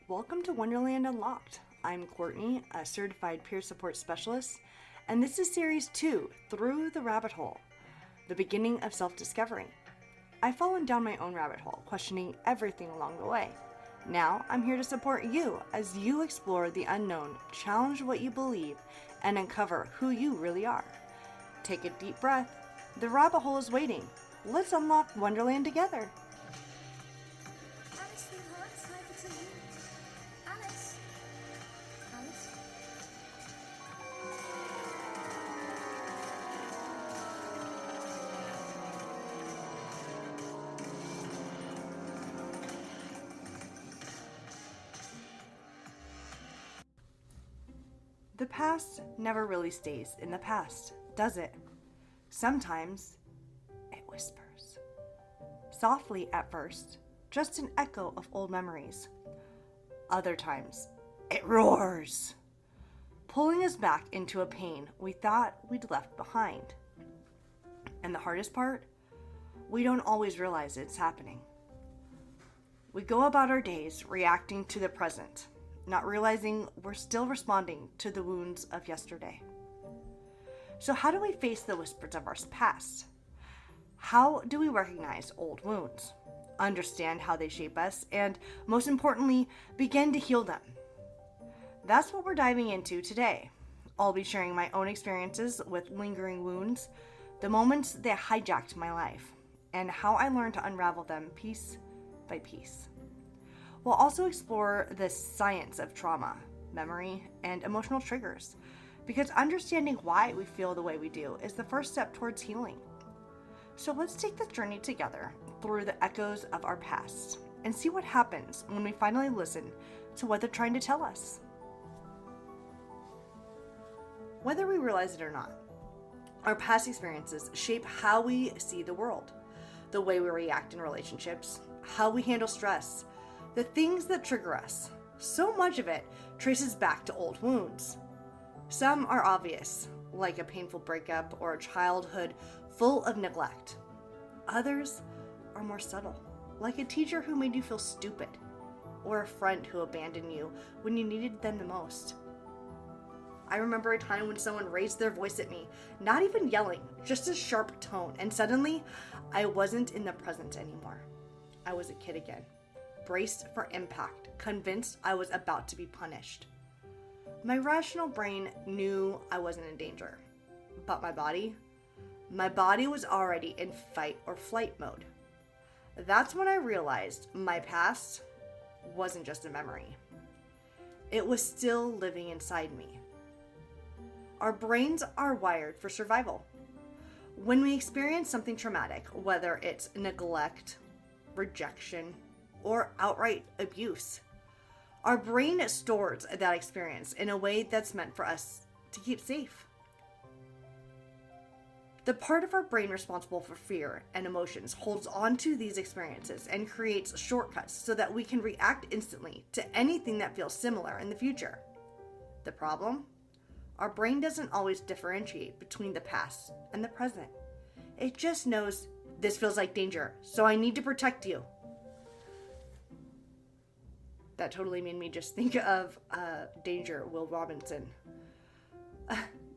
Welcome to Wonderland Unlocked. I'm Courtney, a certified peer support specialist, and this is Series 2, Through the Rabbit Hole, the beginning of self-discovery. I've fallen down my own rabbit hole, questioning everything along the way. Now, I'm here to support you as you explore the unknown, challenge what you believe, and uncover who you really are. Take a deep breath. The rabbit hole is waiting. Let's unlock Wonderland together. Alice, sweetheart, it's time for tea. Alice. Alice. The past never really stays in the past, does it? Sometimes it whispers. Softly at first, just an echo of old memories. Other times, it roars, pulling us back into a pain we thought we'd left behind. And the hardest part, we don't always realize it's happening. We go about our days reacting to the present, not realizing we're still responding to the wounds of yesterday. So how do we face the whispers of our past? How do we recognize old wounds, understand how they shape us, and most importantly, begin to heal them? That's what we're diving into today. I'll be sharing my own experiences with lingering wounds, the moments that hijacked my life, and how I learned to unravel them piece by piece. We'll also explore the science of trauma, memory, and emotional triggers, because understanding why we feel the way we do is the first step towards healing. So let's take this journey together through the echoes of our past and see what happens when we finally listen to what they're trying to tell us. Whether we realize it or not, our past experiences shape how we see the world, the way we react in relationships, how we handle stress, the things that trigger us. So much of it traces back to old wounds. Some are obvious, like a painful breakup or a childhood full of neglect. Others are more subtle, like a teacher who made you feel stupid, or a friend who abandoned you when you needed them the most. I remember a time when someone raised their voice at me, not even yelling, just a sharp tone, and suddenly I wasn't in the present anymore. I was a kid again, braced for impact, convinced I was about to be punished. My rational brain knew I wasn't in danger, but my body was already in fight or flight mode. That's when I realized my past wasn't just a memory. It was still living inside me. Our brains are wired for survival. When we experience something traumatic, whether it's neglect, rejection, or outright abuse, our brain stores that experience in a way that's meant for us to keep safe. The part of our brain responsible for fear and emotions holds on to these experiences and creates shortcuts so that we can react instantly to anything that feels similar in the future. The problem? Our brain doesn't always differentiate between the past and the present. It just knows this feels like danger, so I need to protect you. That totally made me just think of Danger, Will Robinson.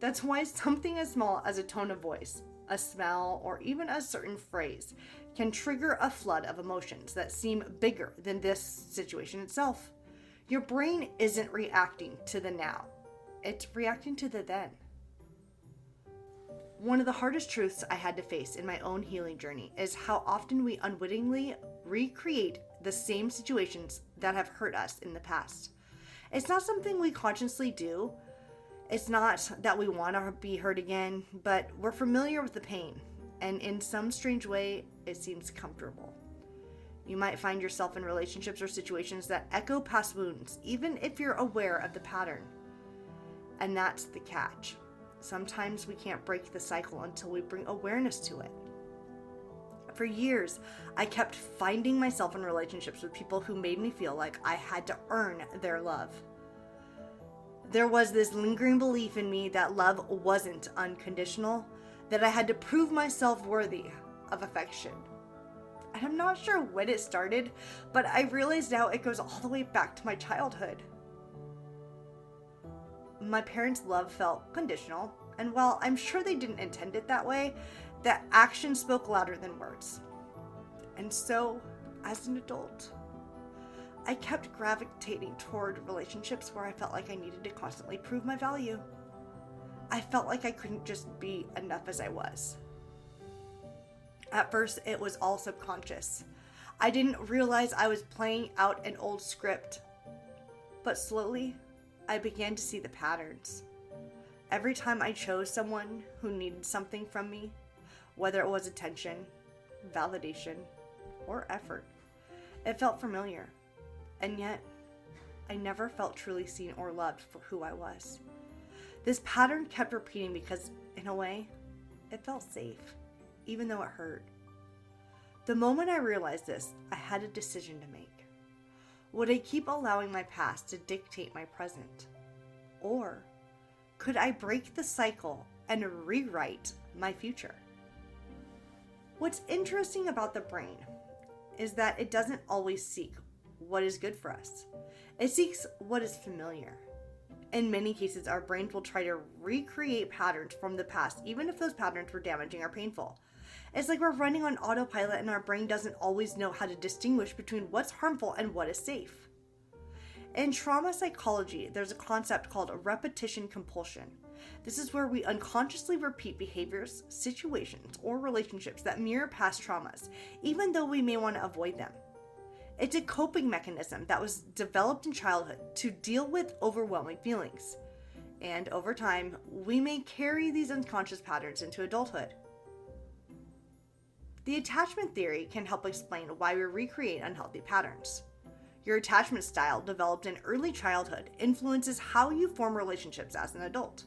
That's why something as small as a tone of voice, a smell, or even a certain phrase can trigger a flood of emotions that seem bigger than this situation itself. Your brain isn't reacting to the now. It's reacting to the then. One of the hardest truths I had to face in my own healing journey is how often we unwittingly recreate the same situations that have hurt us in the past. It's not something we consciously do. It's not that we want to be hurt again, but we're familiar with the pain, and in some strange way, it seems comfortable. You might find yourself in relationships or situations that echo past wounds, even if you're aware of the pattern. And that's the catch. Sometimes we can't break the cycle until we bring awareness to it. For years, I kept finding myself in relationships with people who made me feel like I had to earn their love. There was this lingering belief in me that love wasn't unconditional, that I had to prove myself worthy of affection. And I'm not sure when it started, but I realize now it goes all the way back to my childhood. My parents' love felt conditional, and while I'm sure they didn't intend it that way, the action spoke louder than words. And so, as an adult, I kept gravitating toward relationships where I felt like I needed to constantly prove my value. I felt like I couldn't just be enough as I was. At first, it was all subconscious. I didn't realize I was playing out an old script. But slowly, I began to see the patterns. Every time I chose someone who needed something from me, whether it was attention, validation, or effort, it felt familiar. And yet, I never felt truly seen or loved for who I was. This pattern kept repeating because, in a way, it felt safe, even though it hurt. The moment I realized this, I had a decision to make. Would I keep allowing my past to dictate my present? Or could I break the cycle and rewrite my future? What's interesting about the brain is that it doesn't always seek what is good for us. It seeks what is familiar. In many cases, our brains will try to recreate patterns from the past, even if those patterns were damaging or painful. It's like we're running on autopilot and our brain doesn't always know how to distinguish between what's harmful and what is safe. In trauma psychology, there's a concept called repetition compulsion. This is where we unconsciously repeat behaviors, situations, or relationships that mirror past traumas, even though we may want to avoid them. It's a coping mechanism that was developed in childhood to deal with overwhelming feelings. And over time, we may carry these unconscious patterns into adulthood. The attachment theory can help explain why we recreate unhealthy patterns. Your attachment style developed in early childhood influences how you form relationships as an adult.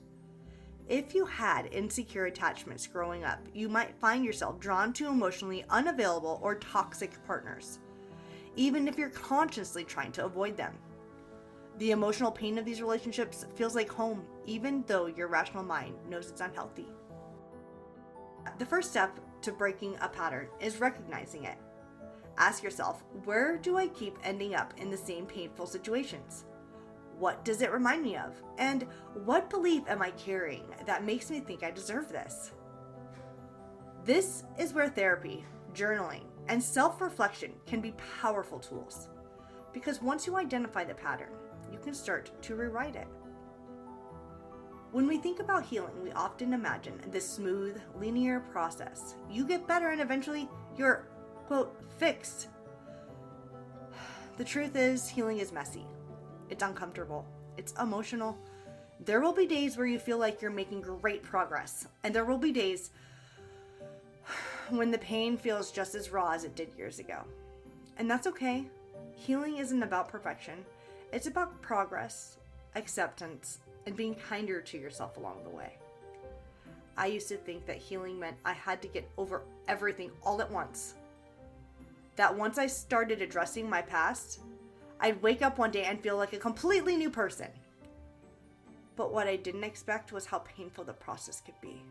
If you had insecure attachments growing up, you might find yourself drawn to emotionally unavailable or toxic partners, even if you're consciously trying to avoid them. The emotional pain of these relationships feels like home, even though your rational mind knows it's unhealthy. The first step to breaking a pattern is recognizing it. Ask yourself, where do I keep ending up in the same painful situations? What does it remind me of? And what belief am I carrying that makes me think I deserve this? This is where therapy, journaling, and self-reflection can be powerful tools. Because once you identify the pattern, you can start to rewrite it. When we think about healing, we often imagine this smooth, linear process. You get better and eventually you're, quote, fixed. The truth is, healing is messy. It's uncomfortable. It's emotional. There will be days where you feel like you're making great progress. And there will be days when the pain feels just as raw as it did years ago. And that's okay. Healing isn't about perfection. It's about progress, acceptance, and being kinder to yourself along the way. I used to think that healing meant I had to get over everything all at once. That once I started addressing my past, I'd wake up one day and feel like a completely new person. But what I didn't expect was how painful the process could be.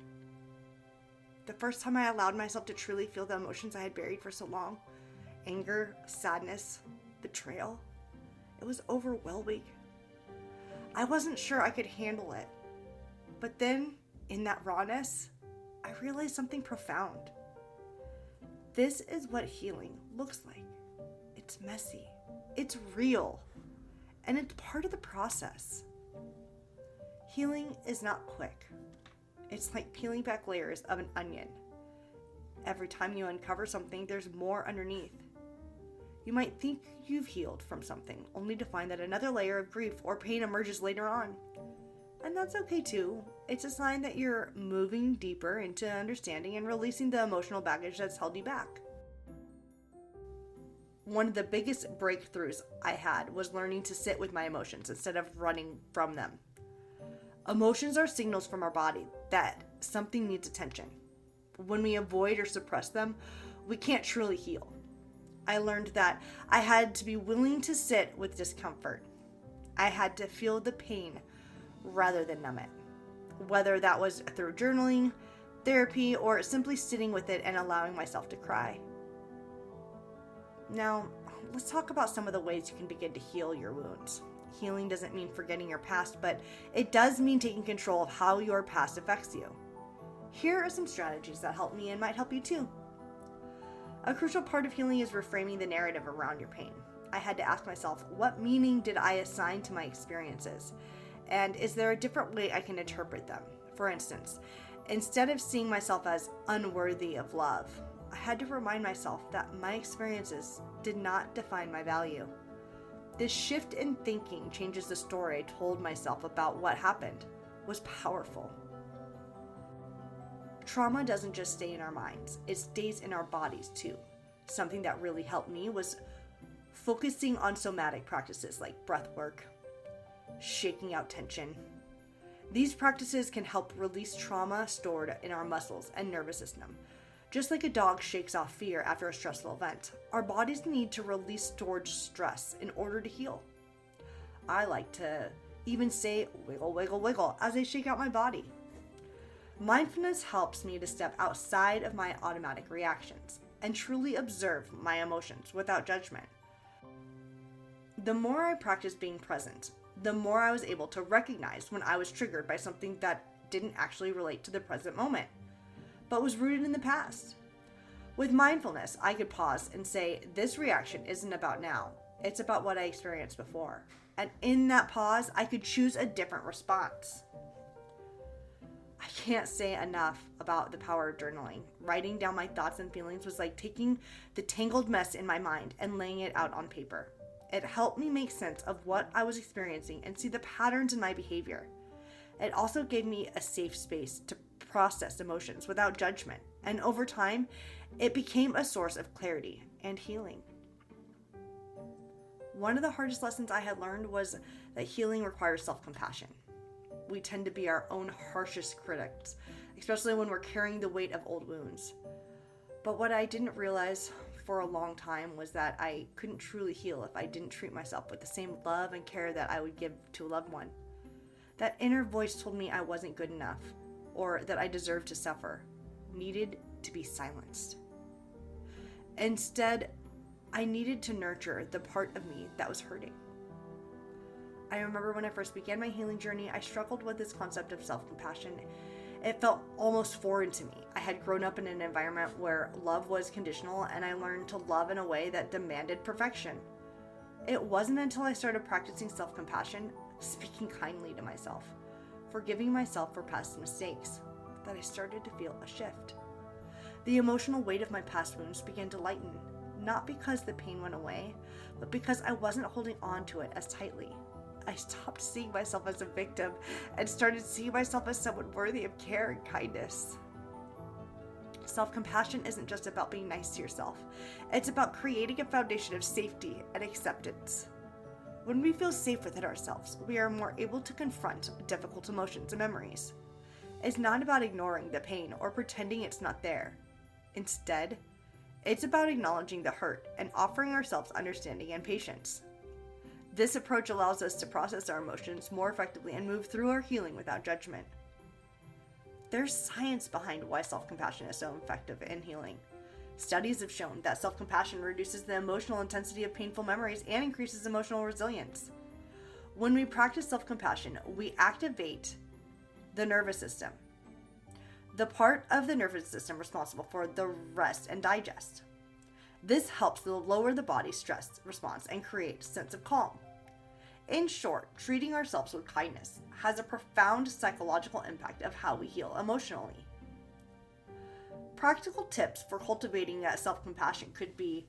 The first time I allowed myself to truly feel the emotions I had buried for so long, anger, sadness, betrayal, it was overwhelming. I wasn't sure I could handle it. But then, in that rawness, I realized something profound. This is what healing looks like. It's messy. It's real. And it's part of the process. Healing is not quick. It's like peeling back layers of an onion. Every time you uncover something, there's more underneath. You might think you've healed from something, only to find that another layer of grief or pain emerges later on. And that's okay too. It's a sign that you're moving deeper into understanding and releasing the emotional baggage that's held you back. One of the biggest breakthroughs I had was learning to sit with my emotions instead of running from them. Emotions are signals from our body that something needs attention. When we avoid or suppress them, we can't truly heal. I learned that I had to be willing to sit with discomfort. I had to feel the pain rather than numb it. Whether that was through journaling, therapy, or simply sitting with it and allowing myself to cry. Now, let's talk about some of the ways you can begin to heal your wounds. Healing doesn't mean forgetting your past, but it does mean taking control of how your past affects you. Here are some strategies that help me and might help you too. A crucial part of healing is reframing the narrative around your pain. I had to ask myself, what meaning did I assign to my experiences? And is there a different way I can interpret them? For instance, instead of seeing myself as unworthy of love, I had to remind myself that my experiences did not define my value. This shift in thinking changes the story I told myself about what happened was powerful. Trauma doesn't just stay in our minds, it stays in our bodies too. Something that really helped me was focusing on somatic practices like breath work, shaking out tension. These practices can help release trauma stored in our muscles and nervous system. Just like a dog shakes off fear after a stressful event, our bodies need to release stored stress in order to heal. I like to even say wiggle, wiggle, wiggle as I shake out my body. Mindfulness helps me to step outside of my automatic reactions and truly observe my emotions without judgment. The more I practiced being present, the more I was able to recognize when I was triggered by something that didn't actually relate to the present moment, but was rooted in the past. With mindfulness, I could pause and say, this reaction isn't about now, it's about what I experienced before. And in that pause, I could choose a different response. I can't say enough about the power of journaling. Writing down my thoughts and feelings was like taking the tangled mess in my mind and laying it out on paper. It helped me make sense of what I was experiencing and see the patterns in my behavior. It also gave me a safe space to process emotions without judgment, and over time, it became a source of clarity and healing. One of the hardest lessons I had learned was that healing requires self-compassion. We tend to be our own harshest critics, especially when we're carrying the weight of old wounds. But what I didn't realize for a long time was that I couldn't truly heal if I didn't treat myself with the same love and care that I would give to a loved one. That inner voice told me I wasn't good enough, or that I deserved to suffer, needed to be silenced. Instead, I needed to nurture the part of me that was hurting. I remember when I first began my healing journey, I struggled with this concept of self-compassion. It felt almost foreign to me. I had grown up in an environment where love was conditional, and I learned to love in a way that demanded perfection. It wasn't until I started practicing self-compassion, speaking kindly to myself, forgiving myself for past mistakes, that I started to feel a shift. The emotional weight of my past wounds began to lighten, not because the pain went away, but because I wasn't holding on to it as tightly. I stopped seeing myself as a victim and started seeing myself as someone worthy of care and kindness. Self-compassion isn't just about being nice to yourself. It's about creating a foundation of safety and acceptance. When we feel safe within ourselves, we are more able to confront difficult emotions and memories. It's not about ignoring the pain or pretending it's not there. Instead, it's about acknowledging the hurt and offering ourselves understanding and patience. This approach allows us to process our emotions more effectively and move through our healing without judgment. There's science behind why self-compassion is so effective in healing. Studies have shown that self-compassion reduces the emotional intensity of painful memories and increases emotional resilience. When we practice self-compassion, we activate the nervous system, the part of the nervous system responsible for the rest and digest. This helps to lower the body's stress response and create a sense of calm. In short, treating ourselves with kindness has a profound psychological impact of how we heal emotionally. Practical tips for cultivating that self-compassion could be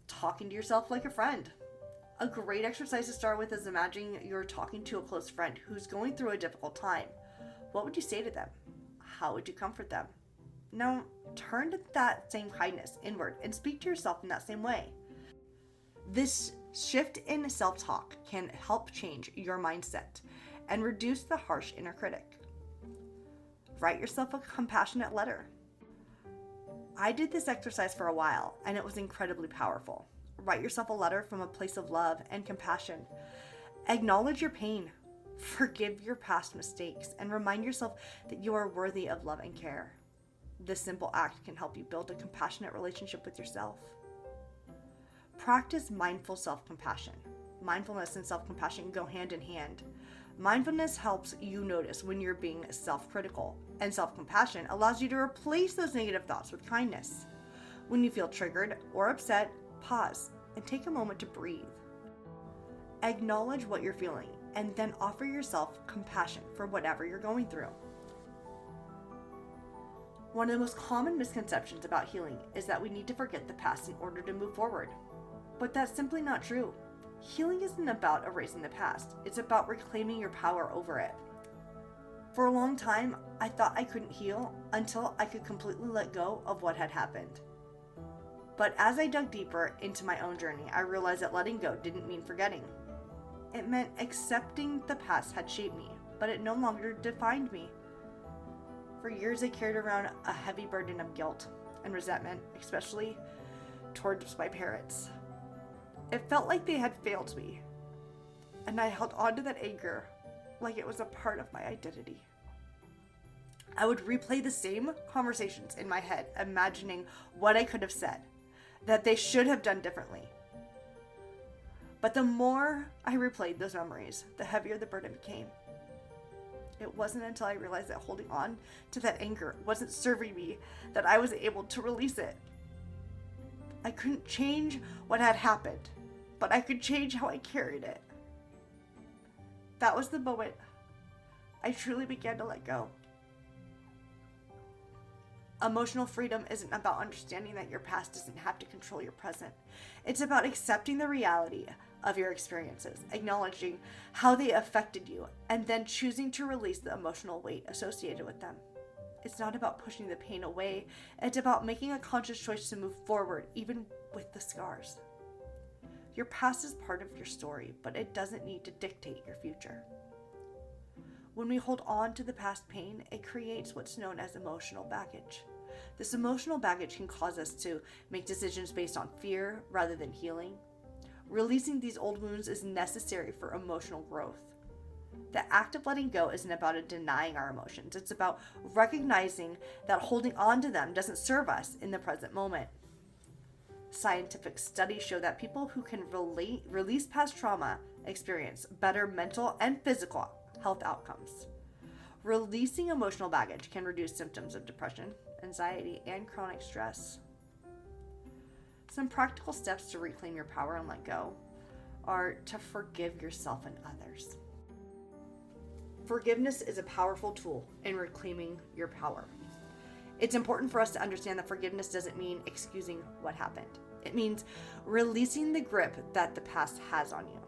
talking to yourself like a friend. A great exercise to start with is imagining you're talking to a close friend who's going through a difficult time. What would you say to them? How would you comfort them? Now, turn to that same kindness inward and speak to yourself in that same way. This shift in self-talk can help change your mindset and reduce the harsh inner critic. Write yourself a compassionate letter. I did this exercise for a while, and it was incredibly powerful. Write yourself a letter from a place of love and compassion. Acknowledge your pain, forgive your past mistakes, and remind yourself that you are worthy of love and care. This simple act can help you build a compassionate relationship with yourself. Practice mindful self-compassion. Mindfulness and self-compassion go hand in hand. Mindfulness helps you notice when you're being self-critical, and self-compassion allows you to replace those negative thoughts with kindness. When you feel triggered or upset, pause and take a moment to breathe. Acknowledge what you're feeling and then offer yourself compassion for whatever you're going through. One of the most common misconceptions about healing is that we need to forget the past in order to move forward. But that's simply not true. Healing isn't about erasing the past. It's about reclaiming your power over it. For a long time, I thought I couldn't heal until I could completely let go of what had happened. But as I dug deeper into my own journey, I realized that letting go didn't mean forgetting. It meant accepting the past had shaped me, but it no longer defined me. For years, I carried around a heavy burden of guilt and resentment, especially towards my parents. It felt like they had failed me, and I held on to that anger like it was a part of my identity. I would replay the same conversations in my head, imagining what I could have said, that they should have done differently. But the more I replayed those memories, the heavier the burden became. It wasn't until I realized that holding on to that anger wasn't serving me that I was able to release it. I couldn't change what had happened, but I could change how I carried it. That was the moment I truly began to let go. Emotional freedom isn't about understanding that your past doesn't have to control your present. It's about accepting the reality of your experiences, acknowledging how they affected you, and then choosing to release the emotional weight associated with them. It's not about pushing the pain away. It's about making a conscious choice to move forward, even with the scars. Your past is part of your story, but it doesn't need to dictate your future. When we hold on to the past pain, it creates what's known as emotional baggage. This emotional baggage can cause us to make decisions based on fear rather than healing. Releasing these old wounds is necessary for emotional growth. The act of letting go isn't about denying our emotions. It's about recognizing that holding on to them doesn't serve us in the present moment. Scientific studies show that people who can release past trauma experience better mental and physical health outcomes. Releasing emotional baggage can reduce symptoms of depression, anxiety, and chronic stress. Some practical steps to reclaim your power and let go are to forgive yourself and others. Forgiveness is a powerful tool in reclaiming your power. It's important for us to understand that forgiveness doesn't mean excusing what happened. It means releasing the grip that the past has on you.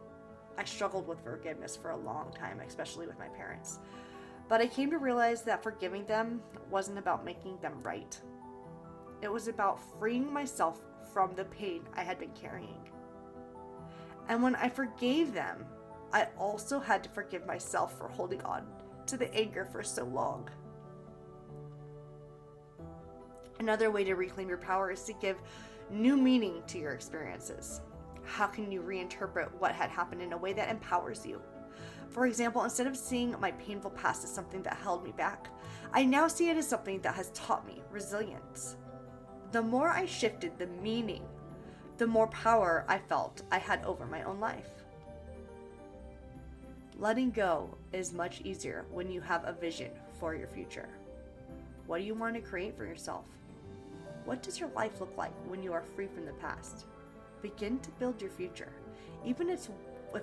I struggled with forgiveness for a long time, especially with my parents. But I came to realize that forgiving them wasn't about making them right. It was about freeing myself from the pain I had been carrying. And when I forgave them, I also had to forgive myself for holding on to the anger for so long. Another way to reclaim your power is to give new meaning to your experiences. How can you reinterpret what had happened in a way that empowers you? For example, instead of seeing my painful past as something that held me back, I now see it as something that has taught me resilience. The more I shifted the meaning, the more power I felt I had over my own life. Letting go is much easier when you have a vision for your future. What do you want to create for yourself? What does your life look like when you are free from the past? Begin to build your future, even if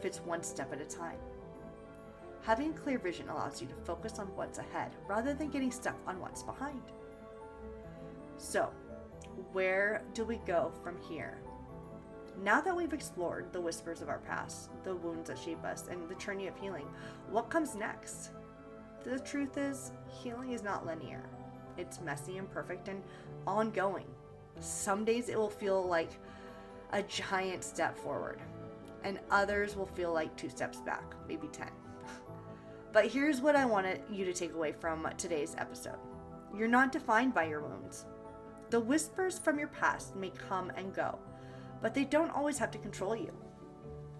it's one step at a time. Having a clear vision allows you to focus on what's ahead rather than getting stuck on what's behind. So, where do we go from here? Now that we've explored the whispers of our past, the wounds that shape us, and the journey of healing, what comes next? The truth is, healing is not linear. It's messy, imperfect, and ongoing. Some days it will feel like a giant step forward, and others will feel like 2 steps back, maybe 10. But here's what I wanted you to take away from today's episode. You're not defined by your wounds. The whispers from your past may come and go, but they don't always have to control you.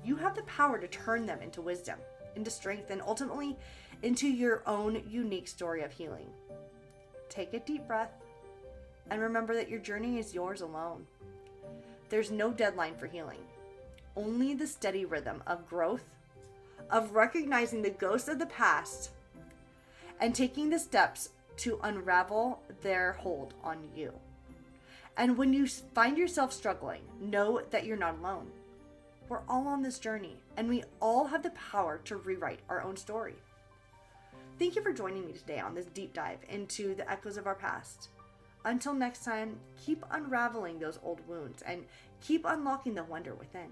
You have the power to turn them into wisdom, into strength, and ultimately into your own unique story of healing. Take a deep breath and remember that your journey is yours alone. There's no deadline for healing, only the steady rhythm of growth, of recognizing the ghosts of the past, and taking the steps to unravel their hold on you. And when you find yourself struggling, know that you're not alone. We're all on this journey, and we all have the power to rewrite our own story. Thank you for joining me today on this deep dive into the echoes of our past. Until next time, keep unraveling those old wounds and keep unlocking the wonder within.